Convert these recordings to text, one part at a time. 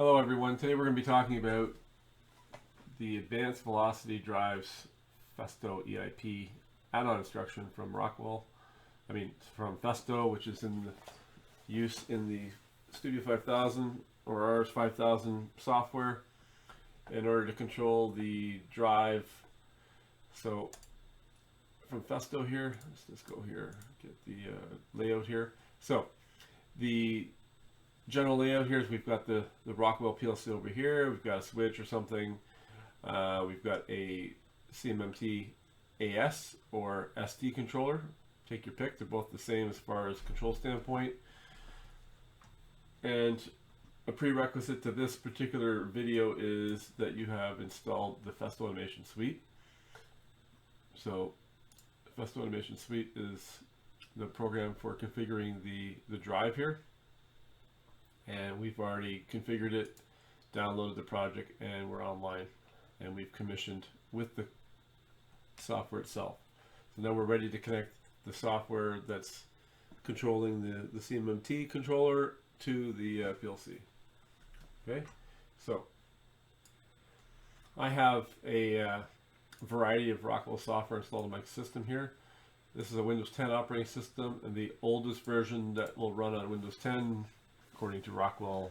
Hello everyone, today we're going to be talking about the Advanced Velocity Drives Festo EIP add-on instruction from Rockwell. From Festo, which is in use in the Studio 5000 or RS 5000 software in order to control the drive. So from Festo here, let's just go here, get the layout here. So the general layout here is we've got the Rockwell PLC over here, we've got a switch or something, we've got a CMMT-AS or ST controller, take your pick, they're both the same as far as control standpoint. And a prerequisite to this particular video is that you have installed the Festo Automation Suite. So Festo Automation Suite is the program for configuring the drive here. And we've already configured it, downloaded the project, and we're online. And we've commissioned with the software itself. So now we're ready to connect the software that's controlling the CMMT controller to the PLC. Okay, so I have a variety of Rockwell software installed on my system here. This is a Windows 10 operating system, and the oldest version that will run on Windows 10 according to Rockwell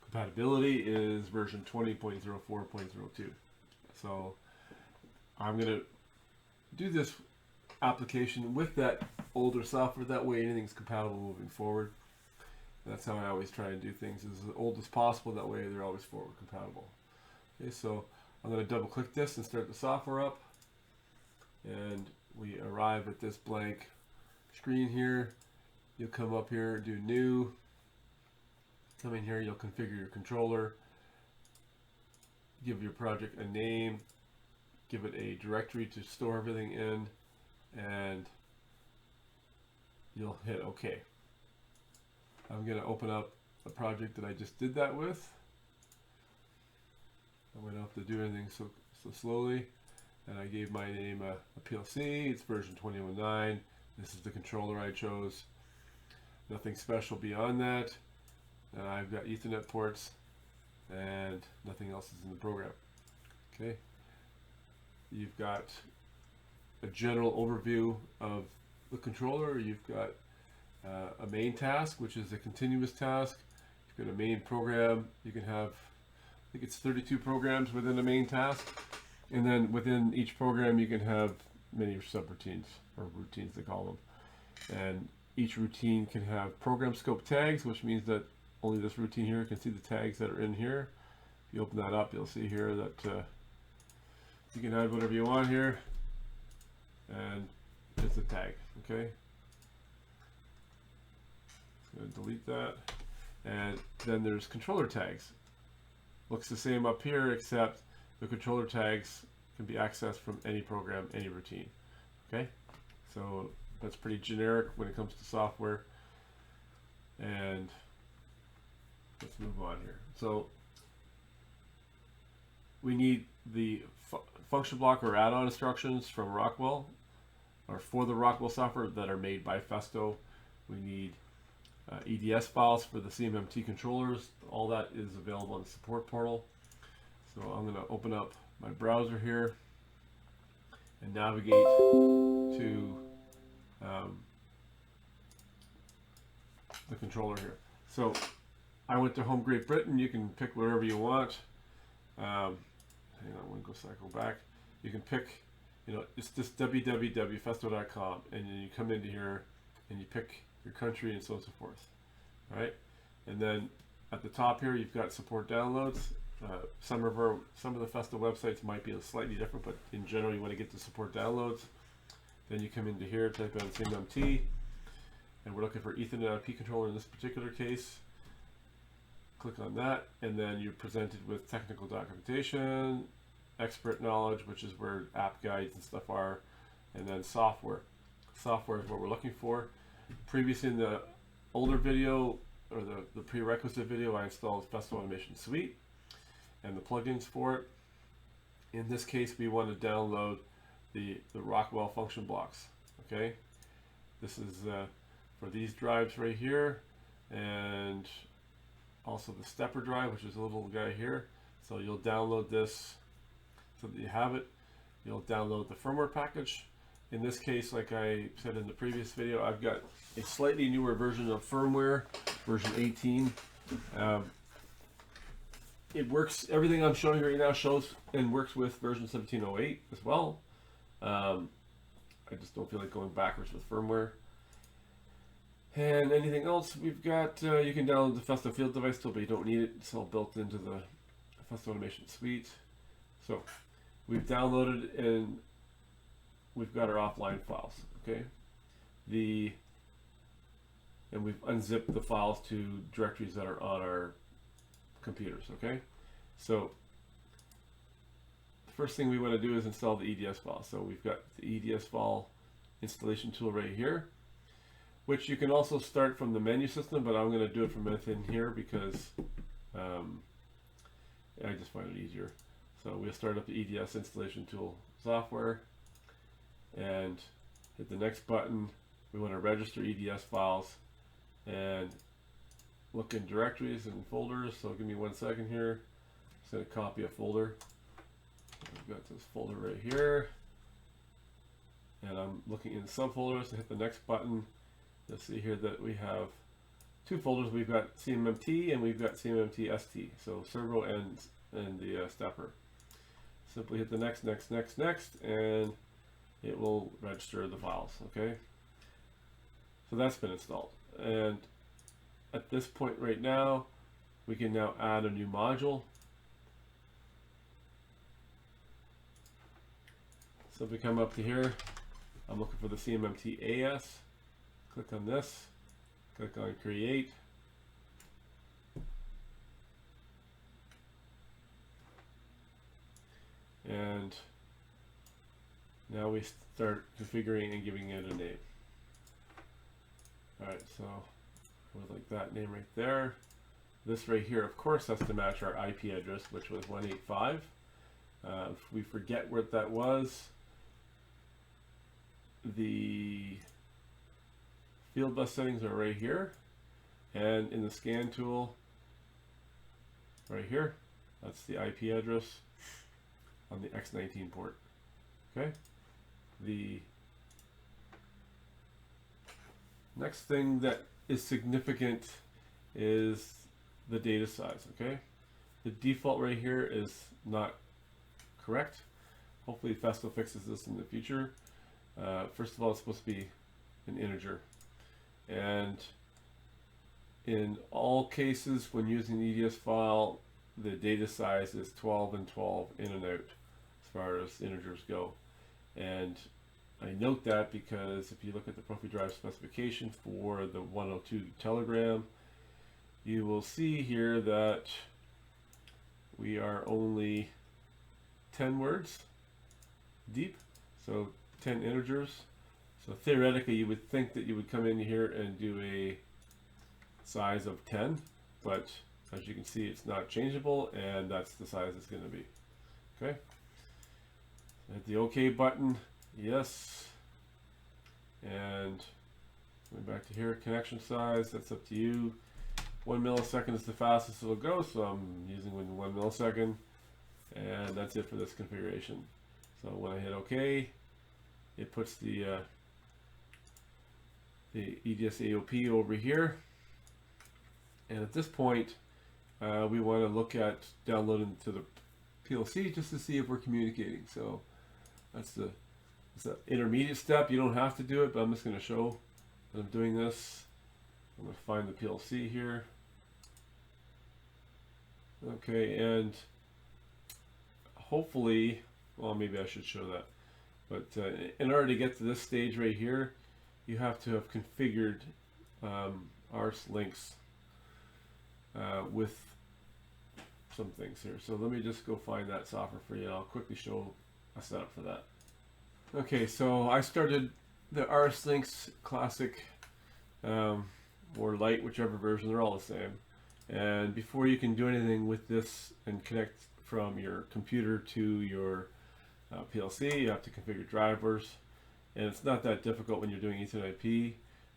compatibility is version 20.04.02. So I'm going to do this application with that older software, that way anything's compatible moving forward. That's how I always try and do things, as old as possible, that way they're always forward compatible. Okay, so I'm going to double click this and start the software up, and we arrive at this blank screen here. You'll come up here, do new. Come in here, you'll configure your controller, give your project a name, give it a directory to store everything in, and you'll hit OK. I'm going to open up a project that I just did that with. I went off to do anything so slowly, and I gave my name a PLC. It's version 2019. This is the controller I chose. Nothing special beyond that. I've got Ethernet ports and nothing else is in the program. Okay, you've got a general overview of the controller. You've got a main task, which is a continuous task. You've got a main program. You can have, I think it's 32 programs within a main task, and then within each program you can have many subroutines, or routines they call them, and each routine can have program scope tags, which means that only this routine here can see the tags that are in here. If you open that up, you'll see here that you can add whatever you want here, and it's a tag. Okay, I'm going to delete that, and then there's controller tags. Looks the same up here, except the controller tags can be accessed from any program, any routine. Okay, so that's pretty generic when it comes to software. And let's move on here. So we need the function block or add-on instructions from Rockwell, or for the Rockwell software that are made by Festo. We need EDS files for the CMMT controllers. All that is available on the support portal. So I'm going to open up my browser here and navigate to the controller here. So I went to Home Great Britain. You can pick wherever you want. Hang on, I'm going to cycle back. You can pick, it's just www.festo.com, and then you come into here and you pick your country and so on and so forth. All right, and then at the top here you've got support downloads. Some of the Festo websites might be slightly different, but in general you want to get the support downloads. Then you come into here, type in CMMT, and we're looking for Ethernet IP controller in this particular case. Click on that, and then you're presented with technical documentation, expert knowledge, which is where app guides and stuff are, and then software. Software is what we're looking for. Previously in the older video, or the prerequisite video, I installed Festo Automation Suite and the plugins for it. In this case, we want to download the Rockwell function blocks. Okay, this is for these drives right here, and also the stepper drive, which is a little guy here. So you'll download this so that you have it. You'll download the firmware package. In this case, like I said in the previous video, I've got a slightly newer version of firmware, version 18. It works, everything I'm showing right now shows and works with version 17.08 as well. I just don't feel like going backwards with firmware. And anything else we've got, you can download the Festo Field Device tool, but you don't need it. It's all built into the Festo Automation Suite. So we've downloaded and we've got our offline files, okay? And we've unzipped the files to directories that are on our computers, okay? So the first thing we want to do is install the EDS file. So we've got the EDS file installation tool right here, which you can also start from the menu system, but I'm going to do it from within here because I just find it easier. So we'll start up the EDS installation tool software and hit the next button. We want to register EDS files and look in directories and folders. So give me 1 second here. I'm just going to copy a folder. I've got this folder right here, and I'm looking in subfolders. To hit the next button, you'll see here that we have two folders. We've got CMMT and we've got CMMT-ST. So servo and the stepper. Simply hit the next, and it will register the files. Okay. So that's been installed, and at this point right now, we can now add a new module. So if we come up to here, I'm looking for the CMMT-AS. Click on this, click on Create. And now we start configuring and giving it a name. Alright, so I would like that name right there. This right here, of course, has to match our IP address, which was 185. If we forget what that was, the field bus settings are right here, and in the scan tool right here, that's the IP address on the X19 port. Okay. The next thing that is significant is the data size. Okay, the default right here is not correct. Hopefully Festo fixes this in the future. First of all, it's supposed to be an integer, and in all cases when using the EDS file, the data size is 12 and 12 in and out as far as integers go. And I note that because if you look at the Profi drive specification for the 102 Telegram, you will see here that we are only 10 words deep, so 10 integers. So theoretically, you would think that you would come in here and do a size of 10, but as you can see, it's not changeable, and that's the size it's going to be. Okay. Hit the OK button. Yes. And going back to here, connection size, that's up to you. 1 millisecond is the fastest it'll go, so I'm using 1 millisecond, and that's it for this configuration. So when I hit OK, it puts the EDS AOP over here, and at this point we want to look at downloading to the PLC just to see if we're communicating. So that's the intermediate step. You don't have to do it, but I'm just going to show that I'm doing this. I'm going to find the PLC here. Okay, and hopefully, well, maybe I should show that. But in order to get to this stage right here, you have to have configured rs links with some things here. So let me just go find that software for you. I'll quickly show a setup for that. Okay, so I started the rs links classic or light, whichever version, they're all the same. And before you can do anything with this and connect from your computer to your PLC, you have to configure drivers, and it's not that difficult when you're doing EthIP.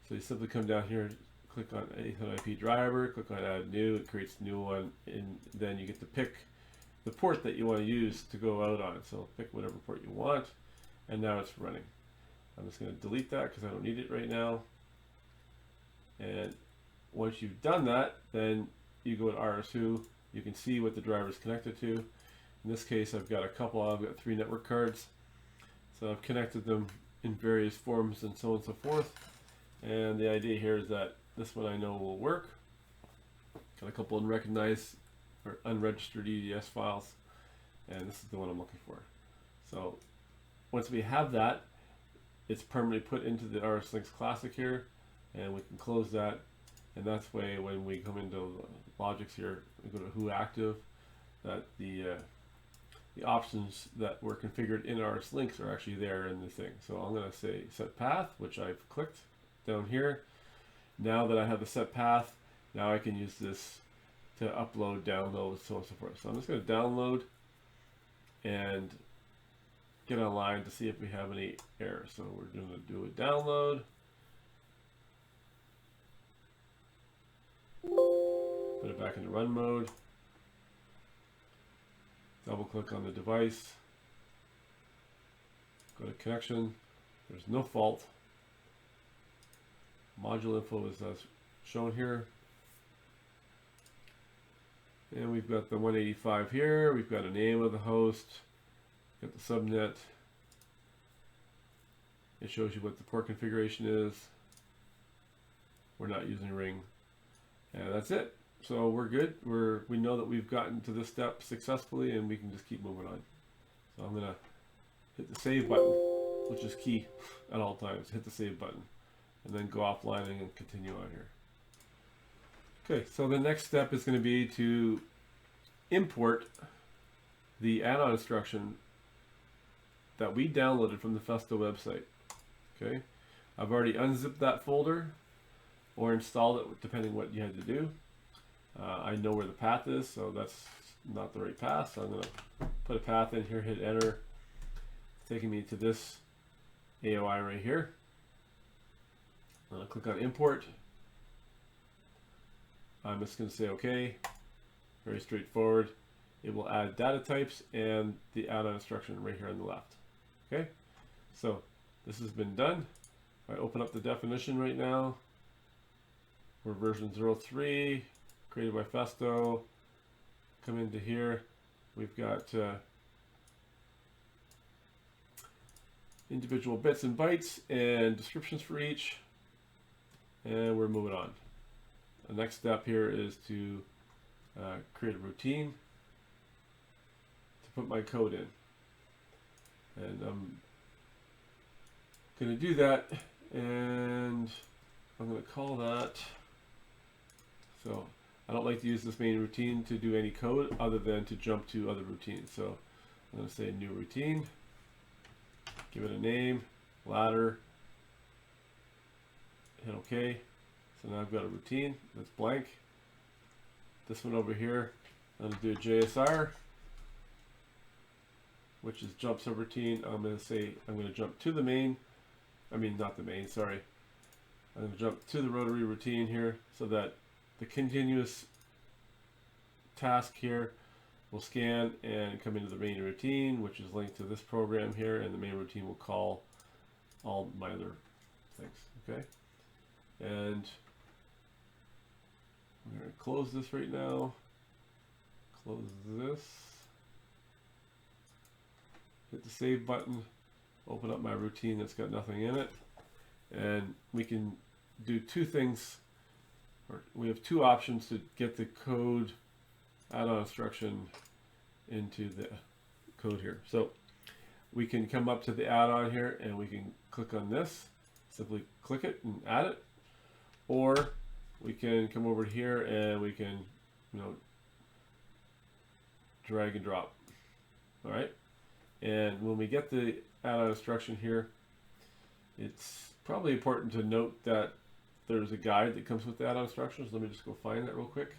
So you simply come down here, click on EthIP driver, click on add new, it creates a new one, and then you get to pick the port that you want to use to go out on. So pick whatever port you want, and now it's running. I'm just going to delete that because I don't need it right now. And once you've done that, then you go to RS2, you can see what the driver is connected to. In this case, I've got 3 network cards. So I've connected them in various forms and so on and so forth. And the idea here is that this one I know will work. Got a couple unrecognized or unregistered EDS files, and this is the one I'm looking for. So once we have that, it's permanently put into the RSLinx Classic here, and we can close that. And that's way when we come into Logix here, we go to Who Active, that the options that were configured in RSLinx are actually there in the thing. So I'm going to say set path, which I've clicked down here. Now that I have the set path, now I can use this to upload, download, so on and so forth. So I'm just going to download and get online to see if we have any errors. So we're going to do a download. Put it back into run mode. Double click on the device. Go to connection. There's no fault. Module info is as shown here. And we've got the 185 here. We've got a name of the host. Got the subnet. It shows you what the port configuration is. We're not using ring. And that's it. So we're good. We know that we've gotten to this step successfully, and we can just keep moving on. So I'm gonna hit the save button, which is key at all times. Hit the save button, and then go offline and continue on here. Okay, so the next step is going to be to import the add-on instruction that we downloaded from the Festo website. Okay, I've already unzipped that folder or installed it, depending what you had to do. I know where the path is, so that's not the right path. So I'm going to put a path in here, hit enter. It's taking me to this AOI right here. I'm going to click on import. I'm just going to say OK. Very straightforward. It will add data types and the add-on instruction right here on the left. Okay, so this has been done. If I open up the definition right now, we're version 03, created by Festo. Come into here. We've got individual bits and bytes and descriptions for each. And we're moving on. The next step here is to create a routine to put my code in. And I'm going to do that, and I'm going to call that. So I don't like to use this main routine to do any code other than to jump to other routines. So I'm going to say new routine, give it a name, ladder, hit OK. So now I've got a routine that's blank. This one over here, I'm going to do a JSR, which is jump subroutine. I'm going to say I'm going to jump to the main. I mean, not the main, sorry. I'm going to jump to the rotary routine here so that the continuous task here will scan and come into the main routine, which is linked to this program here, and the main routine will call all my other things. Okay, and I'm going to close this right now. Close this. Hit the save button. Open up my routine that's got nothing in it, and we can do two things. We have two options to get the code add-on instruction into the code here. So we can come up to the add-on here and we can click on this, simply click it and add it, or we can come over here and we can, drag and drop. All right, and when we get the add-on instruction here, it's probably important to note that there's a guide that comes with the add-on instructions. Let me just go find that real quick.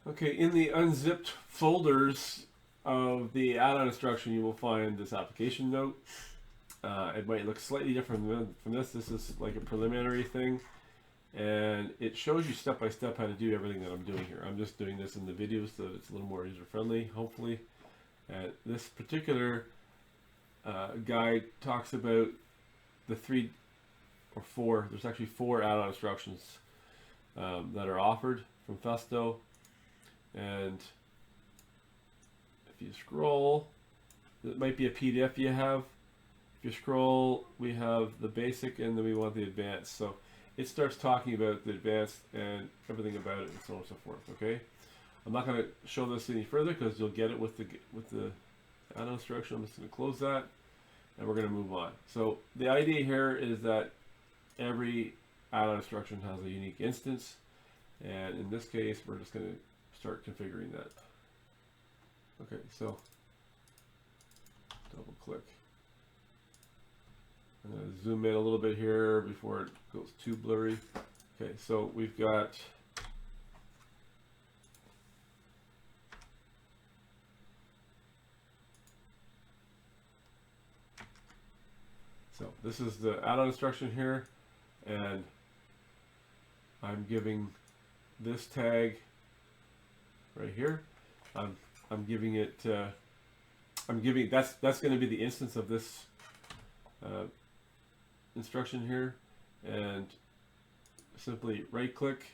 Okay, in the unzipped folders of the add-on instruction, you will find this application note. It might look slightly different from this. This is like a preliminary thing. and it shows you step by step how to do everything that I'm doing here. I'm just doing this in the video so that it's a little more user friendly, hopefully. And this particular guide talks about the 3 or 4, there's actually 4 add-on instructions that are offered from Festo. And if you scroll, it might be a PDF you have. If you scroll, we have the basic and then we want the advanced. So it starts talking about the advanced and everything about it and so on and so forth, okay? I'm not going to show this any further because you'll get it with the add-on instruction. I'm just going to close that and we're going to move on. So the idea here is that every add-on instruction has a unique instance, and in this case we're just going to start configuring that. Okay, so double click. I'm going to zoom in a little bit here before it goes too blurry. Okay, so we've got this is the add-on instruction here, and I'm giving this tag right here. I'm giving it. That's going to be the instance of this instruction here, and simply right click,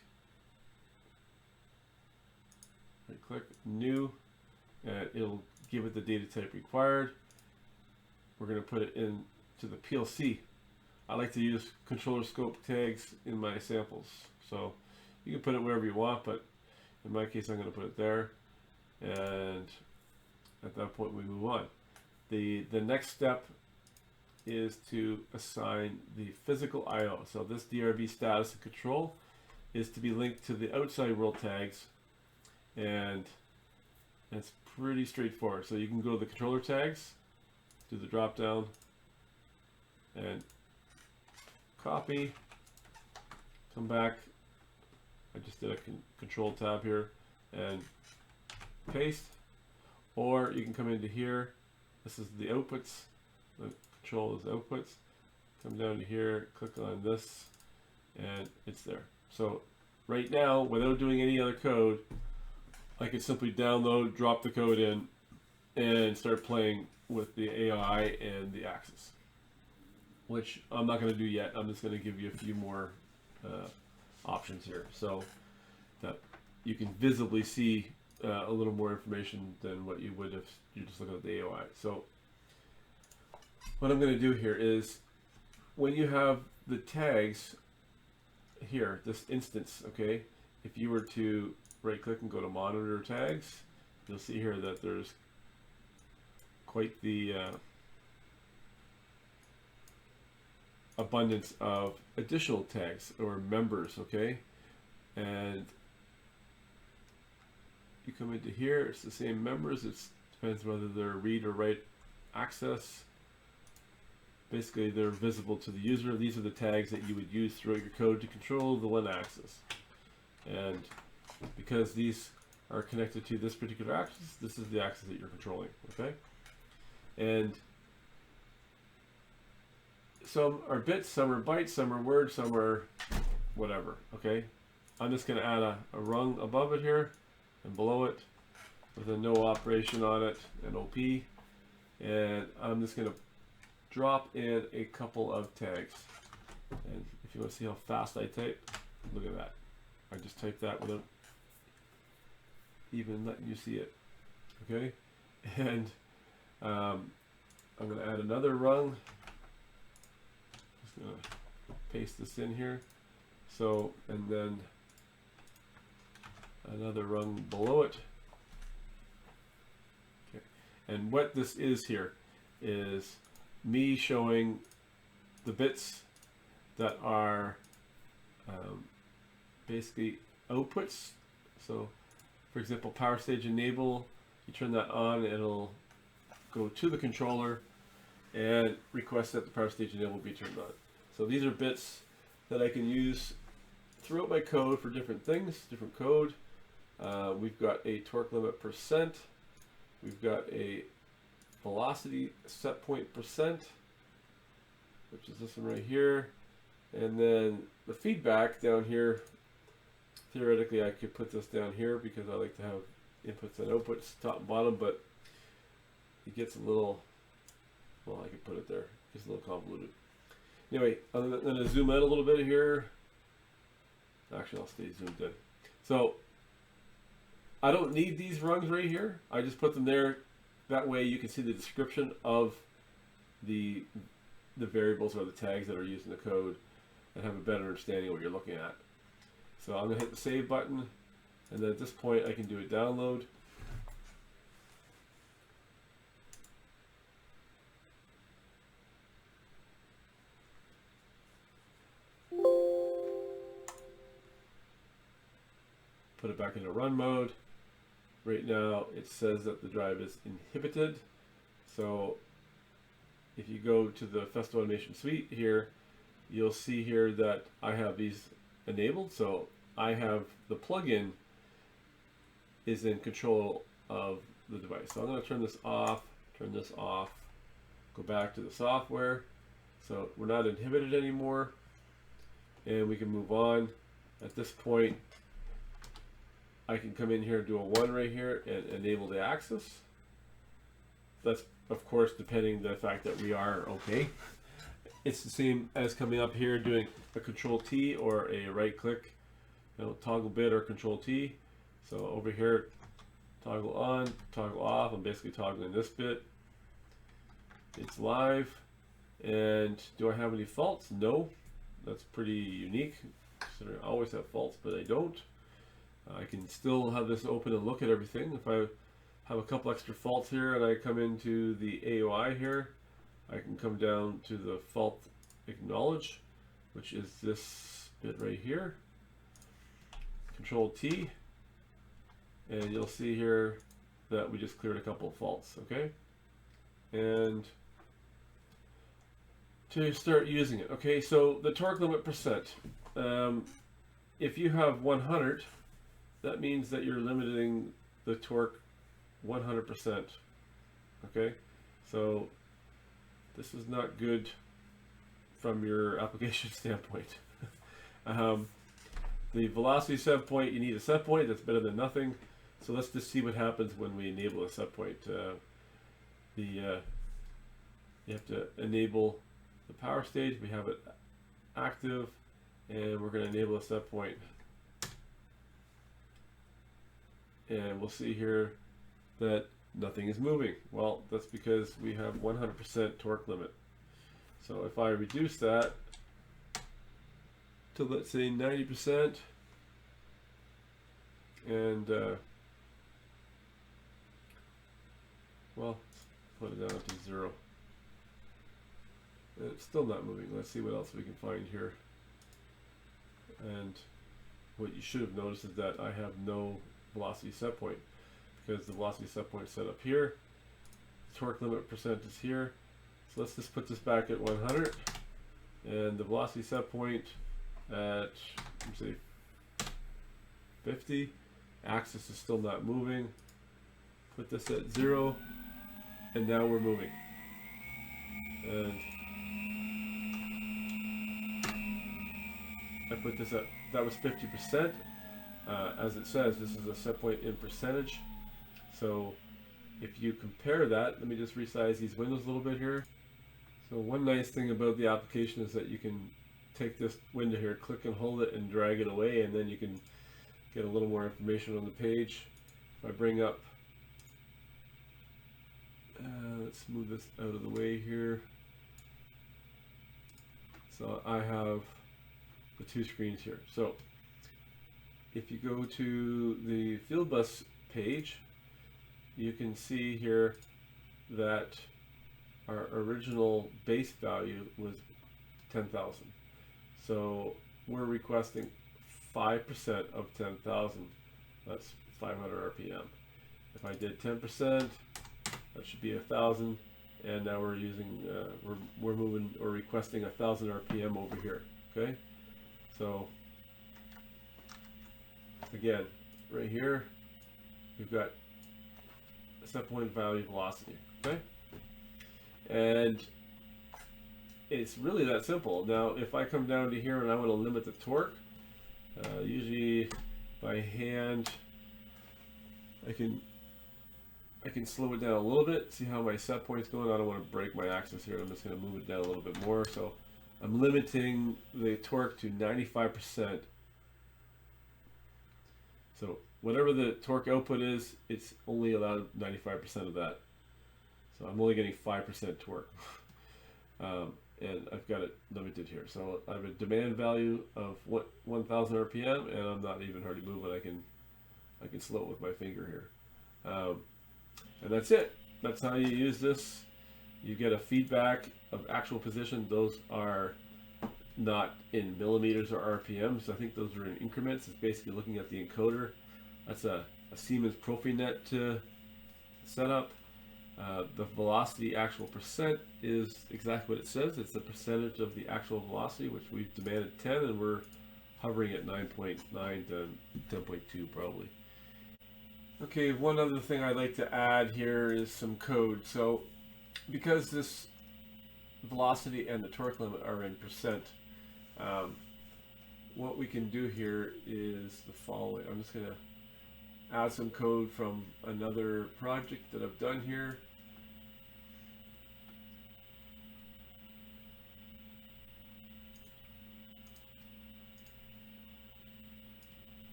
new, and it'll give it the data type required. We're going to put it in to the PLC. I like to use controller scope tags in my samples, so you can put it wherever you want, but in my case I'm going to put it there, and at that point we move on. The next step is to assign the physical I/O. So this DRV status and control is to be linked to the outside world tags, and it's pretty straightforward. So you can go to the controller tags, do the drop down, and copy, come back. I just did a control tab here and paste, or you can come into here. This is the outputs, the control is outputs. Come down to here, click on this, and it's there. So right now, without doing any other code, I could simply download, drop the code in, and start playing with the AOI and the axis, which I'm not going to do yet. I'm just going to give you a few more options here so that you can visibly see a little more information than what you would if you just look at the AOI. So what I'm going to do here is, when you have the tags here, this instance, okay, if you were to right click and go to monitor tags, you'll see here that there's quite the abundance of additional tags or members, okay? And you come into here, it's the same members. It depends whether they're read or write access. Basically, they're visible to the user. These are the tags that you would use throughout your code to control the one axis. And because these are connected to this particular axis, this is the axis that you're controlling, okay? And some are bits, some are bytes, some are words, some are whatever, okay? I'm just going to add a rung above it here and below it with a no operation on it, an OP, and I'm just going to drop in a couple of tags. And if you want to see how fast I type, look at that. I just typed that without even letting you see it, okay? And I'm going to add another rung. Just going to paste this in here. So, and then another rung below it. Okay. And what this is here is me showing the bits that are basically outputs. So, for example, power stage enable, you turn that on, it'll go to the controller and request that the power stage enable be turned on. So these are bits that I can use throughout my code for different things, different code. We've got a TorqueLimitPercent, we've got a VelocitySetpointPercent, which is this one right here, And then the feedback down here, theoretically I could put this down here because I like to have inputs and outputs top and bottom, but it gets a little, well, I could put it there. It gets a little convoluted. Anyway, I'm going to zoom out a little bit here. Actually, I'll stay zoomed in. So I don't need these rungs right here. I just put them there. That way you can see the description of the variables or the tags that are used in the code and have a better understanding of what you're looking at. So I'm going to hit the save button, and then at this point I can do a download. Put it back into run mode. Right now it says that the drive is inhibited. So if you go to the Festo Automation Suite here, you'll see here that I have these enabled. So I have the plugin is in control of the device. So I'm going to turn this off, go back to the software. So we're not inhibited anymore, and we can move on. At this point, I can come in here and do a 1 right here and enable the axis. That's, of course, depending the fact that we are okay. It's the same as coming up here doing a Control T or a right click, toggle bit or Control T. So over here, toggle on, toggle off. I'm basically toggling this bit. It's live. And do I have any faults? No. That's pretty unique. Considering I always have faults, but I don't. I can still have this open and look at everything. If I have a couple extra faults here and I come into the AOI here, I can come down to the fault acknowledge, which is this bit right here. Control T, and you'll see here that we just cleared a couple of faults, okay? And to start using it, okay, so the torque limit percent, if you have 100, that means that you're limiting the torque 100%, okay? So this is not good from your application standpoint. The velocity set point, you need a set point. That's better than nothing. So let's just see what happens when we enable a set point. You have to enable the power stage. We have it active, and we're going to enable a set point. And we'll see here that nothing is moving. Well, that's because we have 100% torque limit. So if I reduce that to, let's say, 90%, and well, put it down to 0. And it's still not moving. Let's see what else we can find here. And what you should have noticed is that I have no velocity set point, because the velocity set point is set up here. Torque limit percent is here. So let's just put this back at 100, and the velocity set point at, say, 50. Axis is still not moving. Put this at 0, and now we're moving. And I put this at, that was 50%. As it says, this is a set point in percentage. So if you compare that, let me just resize these windows a little bit here. So one nice thing about the application is that you can take this window here, click and hold it, and drag it away, and then you can get a little more information on the page. If I bring up, let's move this out of the way here. So I have the two screens here. So if you go to the field bus page, you can see here that our original base value was 10,000. So we're requesting 5% of 10,000. That's 500 RPM. If I did 10%, that should be 1,000. And now we're using, we're moving or requesting 1,000 RPM over here. Okay, so again, right here, we've got a set point value velocity, okay? And it's really that simple. Now, if I come down to here and I want to limit the torque, usually by hand, I can slow it down a little bit. See how my set point's going? I don't want to break my axis here. I'm just going to move it down a little bit more. So I'm limiting the torque to 95%. So whatever the torque output is, it's only allowed 95% of that. So I'm only getting 5% torque. And I've got it limited here. So I have a demand value of 1,000 RPM, and I'm not even hardly moving. I can slow it with my finger here. And that's it. That's how you use this. You get a feedback of actual position. Those are not in millimeters or RPMs. I think those are in increments. It's basically looking at the encoder. That's a Siemens Profinet setup. The velocity actual percent is exactly what it says. It's the percentage of the actual velocity, which we've demanded 10, and we're hovering at 9.9 to 10.2 probably. Okay, one other thing I'd like to add here is some code. So because this velocity and the torque limit are in percent, what we can do here is the following. I'm just going to add some code from another project that I've done here.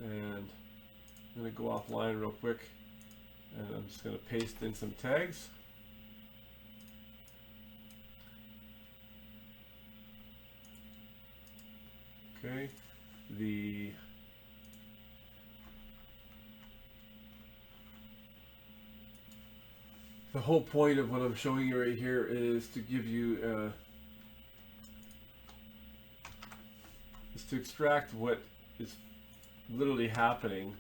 And I'm going to go offline real quick, and I'm just going to paste in some tags. Okay, the whole point of what I'm showing you right here is to give you is to extract what is literally happening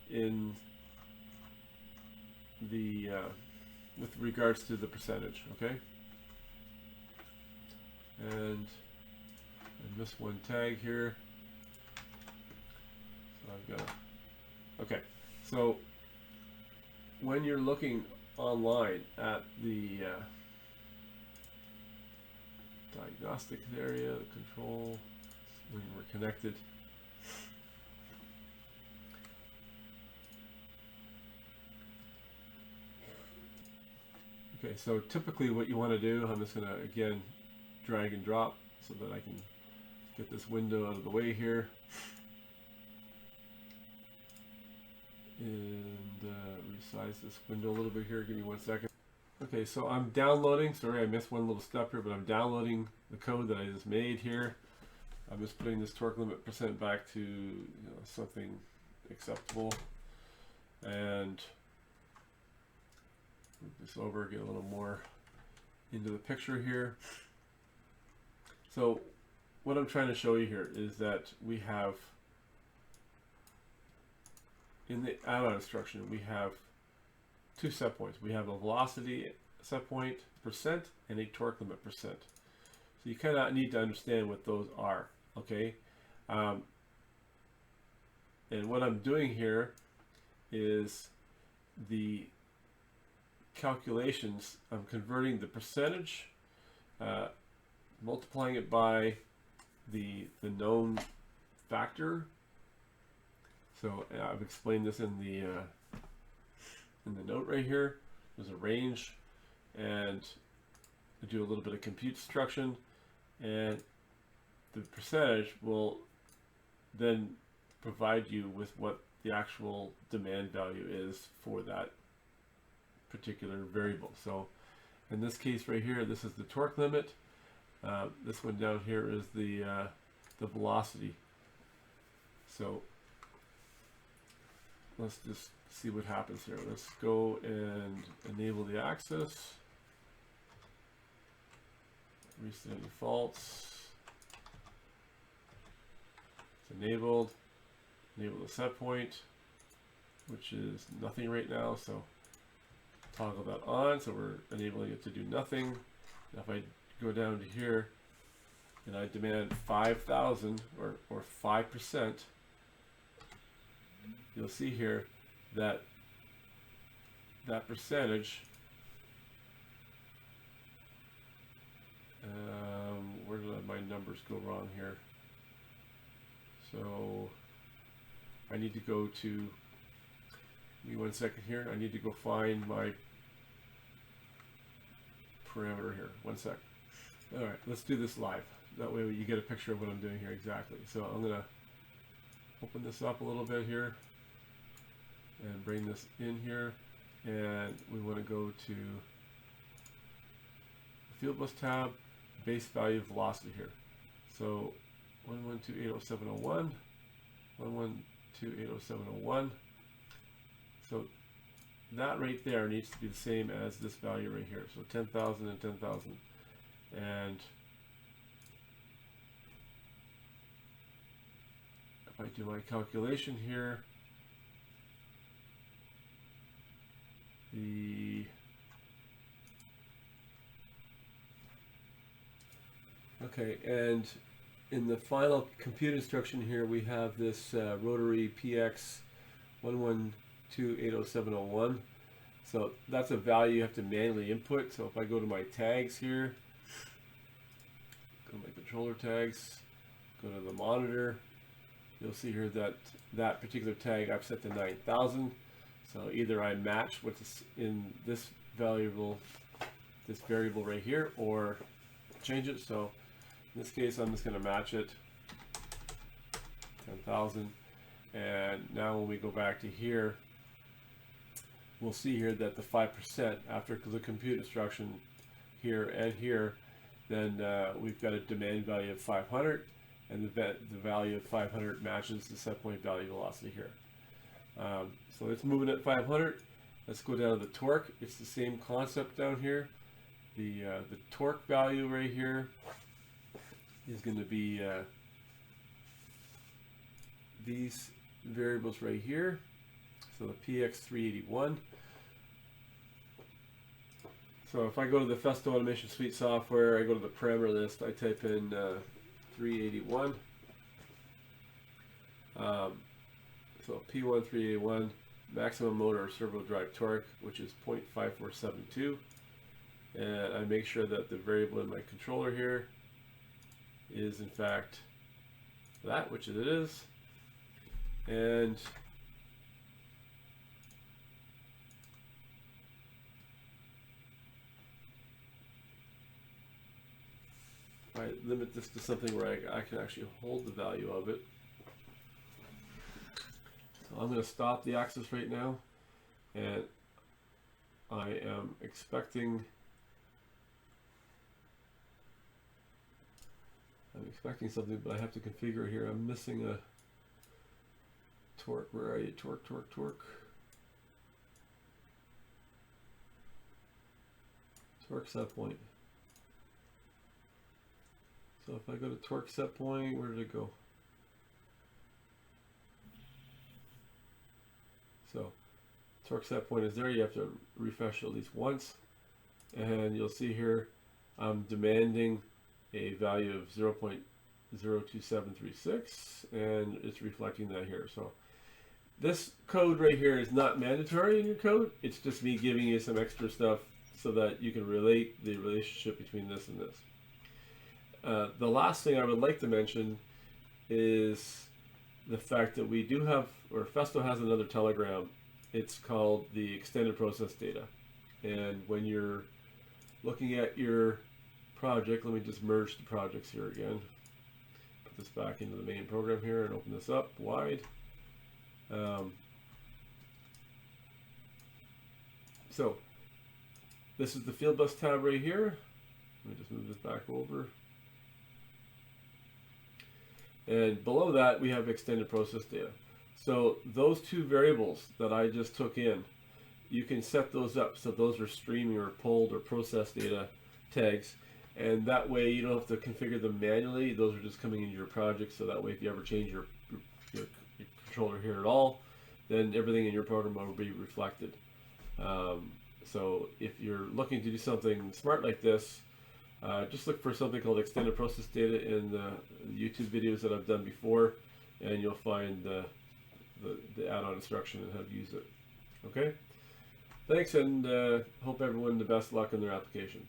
in the with regards to the percentage. Okay, and I missed one tag here, so I've got okay, so when you're looking online at the diagnostic area, the control, when we're connected, okay, so typically what you want to do, I'm just going to again drag and drop so that I can get this window out of the way here, and resize this window a little bit here. Give me 1 second. Okay, so I'm downloading. Sorry, I missed one little step here, but I'm downloading the code that I just made here. I'm just putting this torque limit percent back to something acceptable, and move this over, get a little more into the picture here. So what I'm trying to show you here is that we have, in the add-on instruction, we have two set points. We have a velocity set point percent and a torque limit percent. So you kind of need to understand what those are, okay? And what I'm doing here is the calculations. I'm converting the percentage, multiplying it by the known factor. So I've explained this in the note right here. There's a range, and I do a little bit of compute instruction, and the percentage will then provide you with what the actual demand value is for that particular variable. So in this case right here, this is the torque limit. This one down here is the velocity. So let's just see what happens here. Let's go and enable the access. Reset any faults. It's enabled. Enable the set point, which is nothing right now. So toggle that on. So we're enabling it to do nothing. Now if I go down to here and I demand 5,000 or 5%, you'll see here that that percentage, where did my numbers go wrong here? So I need to go to, give me 1 second here, I need to go find my parameter here. 1 sec. All right, let's do this live. That way you get a picture of what I'm doing here exactly. So I'm gonna open this up a little bit here and bring this in here, and we want to go to the field bus tab, base value velocity here. So 112.807.01, 112.807.01. So that right there needs to be the same as this value right here. So 10,000 and 10,000. And if I do my calculation here, okay, and in the final compute instruction here, we have this rotary PX 112.807.01. So that's a value you have to manually input. So if I go to my tags here, go to my controller tags, go to the monitor, you'll see here that that particular tag I've set to 9,000. So either I match what's in this variable right here, or change it. So in this case, I'm just going to match it, 10,000. And now when we go back to here, we'll see here that the 5% after the compute instruction here and here, then we've got a demand value of 500, and the value of 500 matches the set point value velocity here. So it's moving at 500. Let's go down to the torque. It's the same concept down here. The torque value right here is going to be these variables right here. So the PX381. So if I go to the Festo Automation Suite software, I go to the parameter list, I type in 381. So P1 381, maximum motor or servo drive torque, which is 0.5472. And I make sure that the variable in my controller here is in fact that, which it is. And I limit this to something where I can actually hold the value of it. So I'm going to stop the axis right now, and I am expecting something, but I have to configure here. I'm missing a torque. Where are you? Torque. Torque set point. So if I go to torque set point, where did it go? So torque set point is there. You have to refresh at least once, and you'll see here I'm demanding a value of 0.02736, and it's reflecting that here. So this code right here is not mandatory in your code. It's just me giving you some extra stuff so that you can relate the relationship between this and this. The last thing I would like to mention is the fact that we do have, or Festo has another telegram. It's called the extended process data. And when you're looking at your project, let me just merge the projects here again. Put this back into the main program here and open this up wide. So this is the field bus tab right here. Let me just move this back over. And below that, we have extended process data. So those two variables that I just took in, you can set those up so those are streaming or pulled or process data tags. And that way you don't have to configure them manually. Those are just coming into your project. So that way if you ever change your controller here at all, then everything in your program will be reflected. So if you're looking to do something smart like this, just look for something called extended process data in the YouTube videos that I've done before, and you'll find the add-on instruction and how to use it. Okay, Thanks, and hope everyone the best luck in their application.